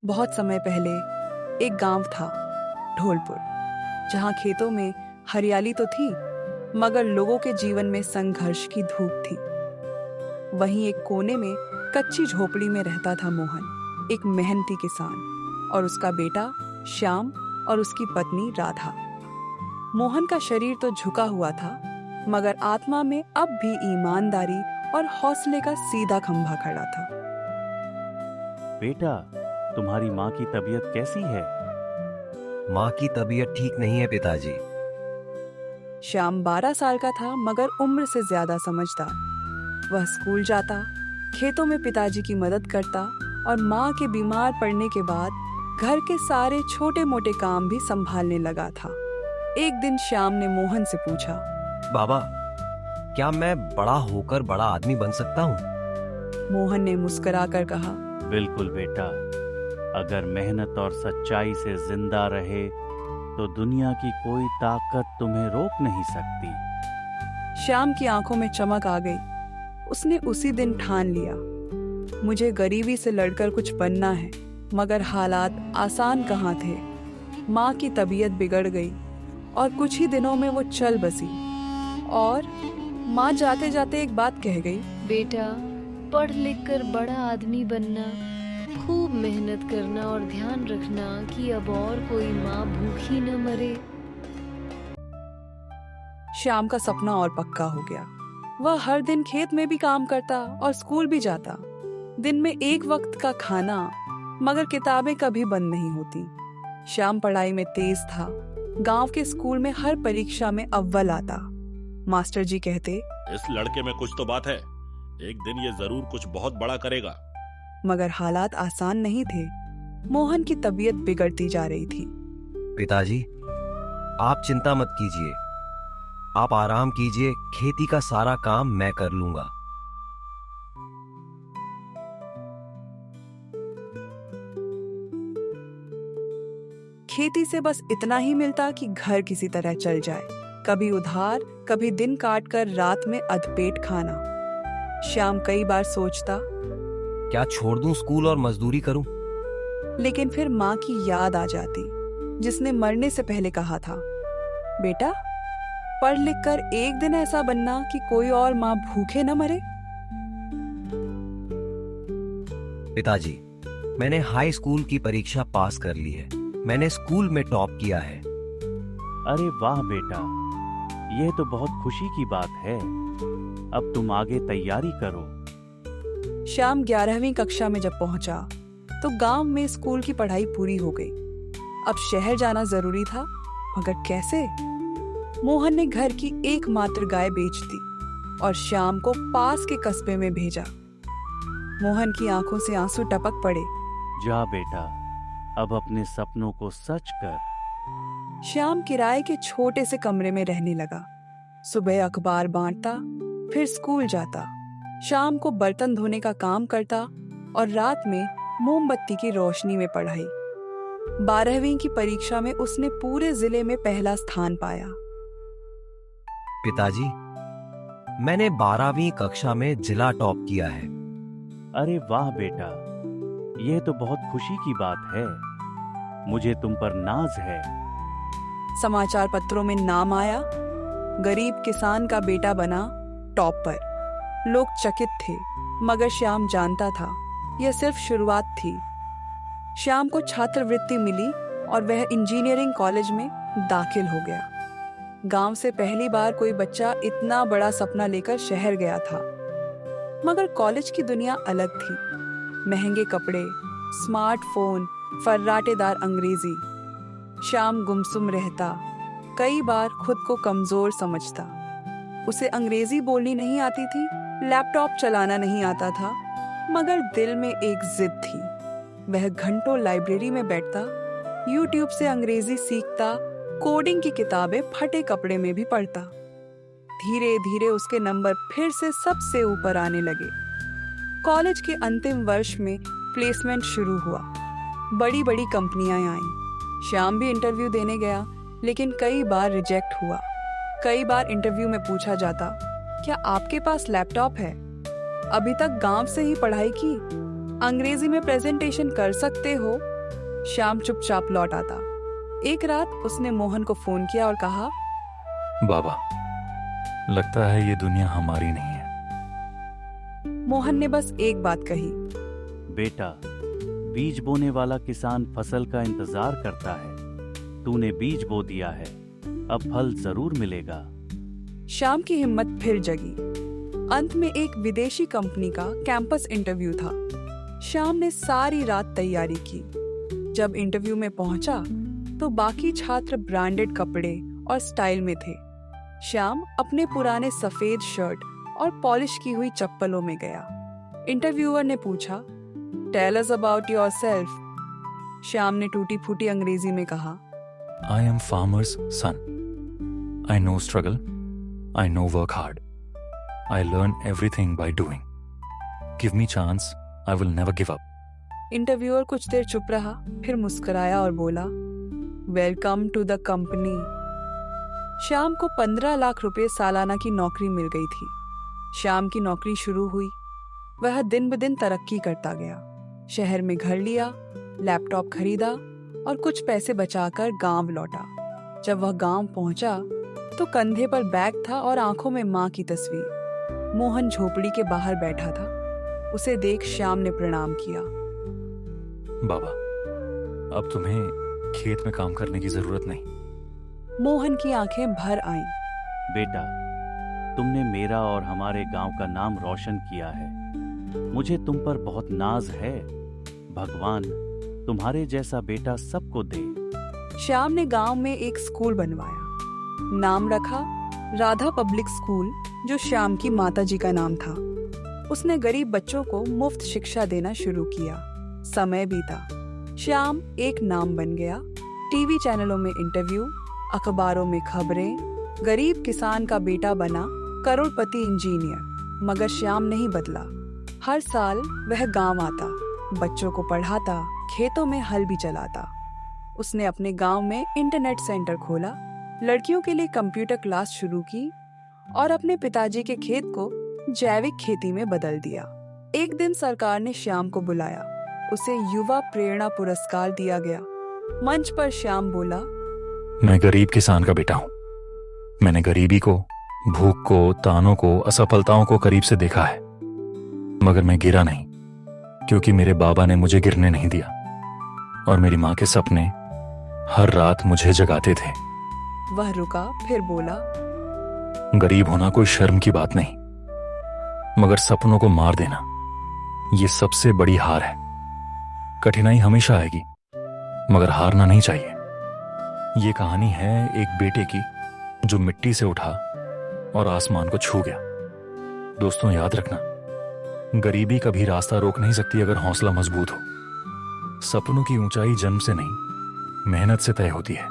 बहुत समय पहले एक गांव था, ढोलपुर, जहां खेतों में हरियाली तो थी, मगर लोगों के जीवन में संघर्ष की धूप थी। वहीं एक कोने में कच्ची झोपड़ी में रहता था मोहन, एक मेहनती किसान, और उसका बेटा श्याम और उसकी पत्नी राधा। मोहन का शरीर तो झुका हुआ था, मगर आत्मा में अब भी ईमानदारी और हौसले का सीधा खंभा खड़ा था। बेटा, तुम्हारी माँ की तबीयत कैसी है? माँ की तबीयत ठीक नहीं है पिताजी। श्याम 12 साल का था, मगर उम्र से ज्यादा समझदार। वह स्कूल जाता, खेतों में पिताजी की मदद करता और माँ के बीमार पड़ने के बाद घर के सारे छोटे मोटे काम भी संभालने लगा था। एक दिन श्याम ने मोहन से पूछा, बाबा, क्या मैं बड़ा होकर बड़ा आदमी बन सकता हूँ? मोहन ने मुस्कुराकर कहा, बिल्कुल बेटा, अगर मेहनत और सच्चाई से जिंदा रहे तो दुनिया की कोई ताकत तुम्हें रोक नहीं सकती। श्याम की आंखों में चमक आ गई। उसने उसी दिन ठान लिया, मुझे गरीबी से लड़कर कुछ बनना है। मगर हालात आसान कहाँ थे। माँ की तबीयत बिगड़ गई और कुछ ही दिनों में वो चल बसी। और माँ जाते जाते एक बात कह गई, बेटा, पढ़ लिख कर बड़ा आदमी बनना, खूब मेहनत करना और ध्यान रखना कि अब और कोई माँ भूखी न मरे। श्याम का सपना और पक्का हो गया। वह हर दिन खेत में भी काम करता और स्कूल भी जाता। दिन में एक वक्त का खाना, मगर किताबें कभी बंद नहीं होती। श्याम पढ़ाई में तेज था। गांव के स्कूल में हर परीक्षा में अव्वल आता। मास्टर जी कहते, इस लड़के में कुछ तो बात है, एक दिन ये जरूर कुछ बहुत बड़ा करेगा। मगर हालात आसान नहीं थे। मोहन की तबीयत बिगड़ती जा रही थी। पिताजी, आप चिंता मत कीजिए, आप आराम कीजिए, खेती का सारा काम मैं कर लूंगा। खेती से बस इतना ही मिलता कि घर किसी तरह चल जाए। कभी उधार, कभी दिन काट कर रात में अधपेट खाना। श्याम कई बार सोचता, क्या छोड़ दूं स्कूल और मजदूरी करूं? लेकिन फिर माँ की याद आ जाती, जिसने मरने से पहले कहा था, बेटा, पढ़ लिख कर एक दिन ऐसा बनना कि कोई और माँ भूखे न मरे। पिताजी, मैंने हाई स्कूल की परीक्षा पास कर ली है। मैंने स्कूल में टॉप किया है। अरे वाह बेटा, यह तो बहुत खुशी की बात है। अब तुम आगे तैयारी करो। श्याम 11वीं कक्षा में जब पहुंचा तो गांव में स्कूल की पढ़ाई पूरी हो गई। अब शहर जाना जरूरी था, मगर कैसे? मोहन ने घर की एकमात्र गाय बेच दी और श्याम को पास के कस्बे में भेजा। मोहन की आंखों से आंसू टपक पड़े। जा बेटा, अब अपने सपनों को सच कर। श्याम किराए के छोटे से कमरे में रहने लगा। सुबह अखबार बांटता, फिर स्कूल जाता, शाम को बर्तन धोने का काम करता और रात में मोमबत्ती की रोशनी में पढ़ाई। 12वीं की परीक्षा में उसने पूरे जिले में पहला स्थान पाया। पिताजी, मैंने 12वीं कक्षा में जिला टॉप किया है। अरे वाह बेटा, यह तो बहुत खुशी की बात है। मुझे तुम पर नाज है। समाचार पत्रों में नाम आया, गरीब किसान का बेटा बना टॉप पर। लोग चकित थे, मगर श्याम जानता था यह सिर्फ शुरुआत थी। श्याम को छात्रवृत्ति मिली और वह इंजीनियरिंग कॉलेज में दाखिल हो गया। गांव से पहली बार कोई बच्चा इतना बड़ा सपना लेकर शहर गया था। मगर कॉलेज की दुनिया अलग थी। महंगे कपड़े, स्मार्टफोन, फर्राटेदार अंग्रेजी। श्याम गुमसुम रहता, कई बार खुद को कमजोर समझता। उसे अंग्रेजी बोलनी नहीं आती थी, लैपटॉप चलाना नहीं आता था, मगर दिल में एक जिद थी। वह घंटों लाइब्रेरी में बैठता, यूट्यूब से अंग्रेजी सीखता, कोडिंग की किताबें फटे कपड़े में भी पढ़ता। धीरे धीरे उसके नंबर फिर से सबसे ऊपर आने लगे। कॉलेज के अंतिम वर्ष में प्लेसमेंट शुरू हुआ। बड़ी बड़ी कंपनियां आईं। श्याम भी इंटरव्यू देने गया, लेकिन कई बार रिजेक्ट हुआ। कई बार इंटरव्यू में पूछा जाता, क्या आपके पास लैपटॉप है? अभी तक गांव से ही पढ़ाई की? अंग्रेजी में प्रेजेंटेशन कर सकते हो। श्याम चुपचाप लौट आता। एक रात उसने मोहन को फोन किया और कहा, बाबा, लगता है ये दुनिया हमारी नहीं है। मोहन ने बस एक बात कही, बेटा, बीज बोने वाला किसान फसल का इंतजार करता है। तूने बीज बो दिया है, अब फल जरूर मिलेगा। श्याम की हिम्मत फिर जगी। अंत में एक विदेशी कंपनी का कैंपस इंटरव्यू था। श्याम ने सारी रात तैयारी की। जब इंटरव्यू में पहुंचा तो बाकी छात्र ब्रांडेड कपड़े और स्टाइल में थे। श्याम अपने पुराने सफेद शर्ट और पॉलिश की हुई चप्पलों में गया। इंटरव्यूअर ने पूछा, tell us about yourself. Shyam ने टूटी फूटी अंग्रेजी में कहा, I am farmer's son. I know struggle. I know work hard. I learn everything by doing. Give me chance. I will never give up. Interviewer कुछ देर चुप रहा, फिर मुस्कुराया और बोला, welcome to the company. Shyam को 15 लाख रुपए सालाना की नौकरी मिल गई थी। श्याम की नौकरी शुरू हुई। वह दिन ब दिन तरक्की करता गया। शहर में घर लिया, लैपटॉप खरीदा और कुछ पैसे बचाकर गांव लौटा। जब वह गांव पहुंचा तो कंधे पर बैग था और आंखों में मां की तस्वीर। मोहन झोपड़ी के बाहर बैठा था। उसे देख श्याम ने प्रणाम किया। बाबा, अब तुम्हें खेत में काम करने की जरूरत नहीं। मोहन की आंखें भर आईं। बेटा, तुमने मेरा और हमारे गांव का नाम रोशन किया है। मुझे तुम पर बहुत नाज है। भगवान तुम्हारे जैसा बेटा सबको दे। श्याम ने गांव में एक स्कूल बनवाया। नाम रखा राधा पब्लिक स्कूल, जो श्याम की माताजी का नाम था। उसने गरीब बच्चों को मुफ्त शिक्षा देना शुरू किया। समय बीता। श्याम एक नाम बन गया। टीवी चैनलों में इंटरव्यू, अखबारों में खबरें। गरीब किसान का बेटा बना करोड़पति इंजीनियर। मगर श्याम नहीं बदला। हर साल वह गांव आता, बच्चों को पढ़ाता, खेतों में हल भी चलाता। उसने अपने गांव में इंटरनेट सेंटर खोला, लड़कियों के लिए कंप्यूटर क्लास शुरू की और अपने पिताजी के खेत को जैविक खेती में बदल दिया। एक दिन सरकार ने श्याम को बुलाया। उसे युवा प्रेरणा पुरस्कार दिया गया। मंच पर श्याम बोला, मैं गरीब किसान का बेटा हूं। मैंने गरीबी को, भूख को, तानों को, असफलताओं को करीब से देखा है। मगर मैं गिरा नहीं, क्योंकि मेरे बाबा ने मुझे गिरने नहीं दिया और मेरी माँ के सपने हर रात मुझे जगाते थे। वह रुका, फिर बोला, गरीब होना कोई शर्म की बात नहीं, मगर सपनों को मार देना ये सबसे बड़ी हार है। कठिनाई हमेशा आएगी, मगर हारना नहीं चाहिए। ये कहानी है एक बेटे की जो मिट्टी से उठा और आसमान को छू गया। दोस्तों, याद रखना, गरीबी कभी रास्ता रोक नहीं सकती अगर हौसला मजबूत हो। सपनों की ऊंचाई जन्म से नहीं, मेहनत से तय होती है।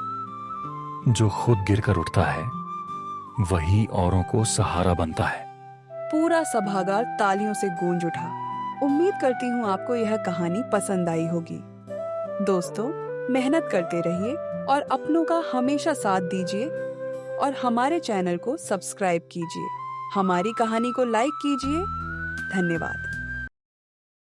जो खुद गिरकर उठता है वही औरों को सहारा बनता है। पूरा सभागार तालियों से गूंज उठा। उम्मीद करती हूँ आपको यह कहानी पसंद आई होगी। दोस्तों, मेहनत करते रहिए और अपनों का हमेशा साथ दीजिए और हमारे चैनल को सब्सक्राइब कीजिए। हमारी कहानी को लाइक कीजिए। धन्यवाद।